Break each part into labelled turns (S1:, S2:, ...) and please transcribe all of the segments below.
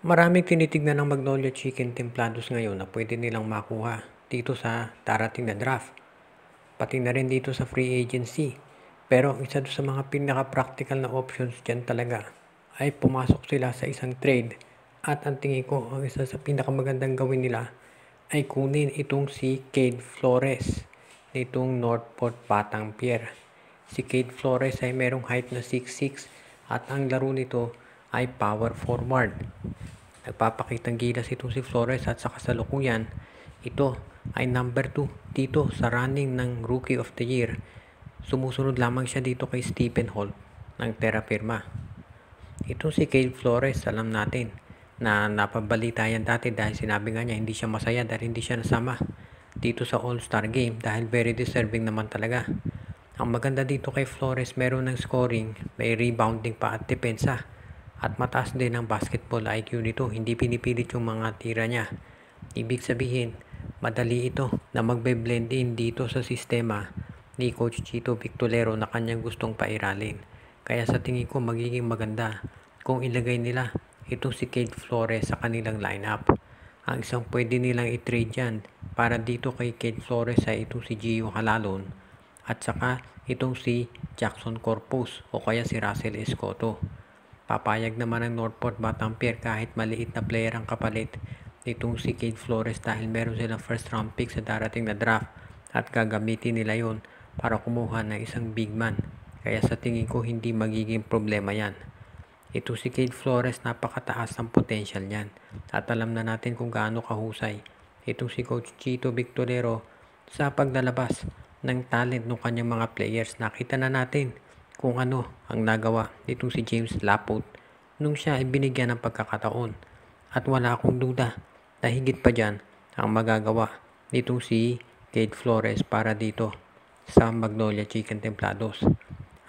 S1: Maraming tinitignan ng Magnolia Chicken Templados ngayon na pwede nilang makuha dito sa darating na draft, pati na rin dito sa free agency. Pero isa sa mga pinaka-practical na options dyan talaga ay pumasok sila sa isang trade, at ang tingin ko ang isa sa pinakamagandang gawin nila ay kunin itong si Cade Flores nitong Northport Batang Pier. Si Cade Flores ay merong height na 6'6" at ang laro nito ay power forward. Nagpapakitang gilas itong si Flores at sa kasalukuyan, ito ay number 2 dito sa running ng Rookie of the Year. Sumusunod lamang siya dito kay Stephen Holt ng Terra Firma. Itong si Cade Flores, alam natin na napabalita yan dati dahil sinabi nga niya hindi siya masaya dahil hindi siya nasama dito sa All-Star Game dahil very deserving naman talaga. Ang maganda dito kay Flores, meron ng scoring, may rebounding pa at depensa. At mataas din ang basketball IQ nito, hindi pinipilit yung mga tira niya. Ibig sabihin, madali ito na magbe-blend in dito sa sistema ni Coach Chito Victorero na kanyang gustong pairalin. Kaya sa tingin ko magiging maganda kung ilagay nila itong si Cade Flores sa kanilang lineup. Ang isang pwede nilang i-trade yan para dito kay Cade Flores ay itong si Gio Halalon at saka itong si Jackson Corpus o kaya si Russell Escoto. Papayag naman ang Northport Batang Pier kahit maliit na player ang kapalit nitong si Cade Flores dahil meron silang first round pick sa darating na draft at gagamitin nila yon para kumuha ng isang big man. Kaya sa tingin ko hindi magiging problema yan. Ito si Cade Flores, napakataas ang potential niyan at alam na natin kung gaano kahusay itong si Coach Chito Victorero sa paglalabas ng talent ng kanyang mga players. Nakita na natin kung ano ang nagawa nitong si James Laput nung siya ay binigyan ng pagkakataon. At wala akong duda na higit pa dyan ang magagawa nitong si Cade Flores para dito sa Magnolia Chicken Templados.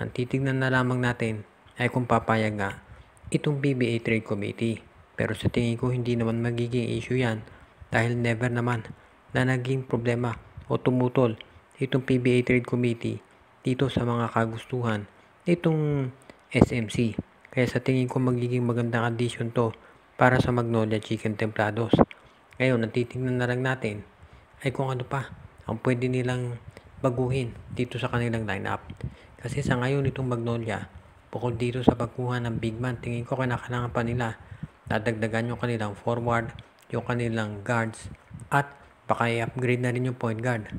S1: Ang titignan na lamang natin ay kung papayag nga itong PBA Trade Committee. Pero sa tingin ko hindi naman magiging issue yan dahil never naman na naging problema o tumutol itong PBA Trade Committee dito sa mga kagustuhan itong SMC. Kaya sa tingin ko magiging magandang addition to para sa Magnolia Chicken Templados. Ngayon, natitingnan na lang natin ay kung ano pa ang pwede nilang baguhin dito sa kanilang lineup. Kasi sa ngayon itong Magnolia, bukod dito sa pagkuha ng big man, tingin ko kinakailangan pa nila dadagdagan yung kanilang forward, yung kanilang guards, at baka i-upgrade na rin yung point guard.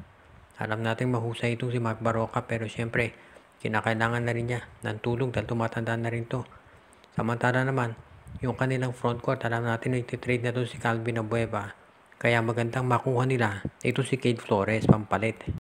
S1: Alam natin mahusay itong si Mark Baroka pero syempre kinakailangan na rin niya ng tulong dahil tumatanda na rin to. Samantala naman, yung kanilang frontcourt, alam natin na iti-trade na to si Calvin Abueva. Kaya magandang makuha nila ito si Cade Flores pampalit.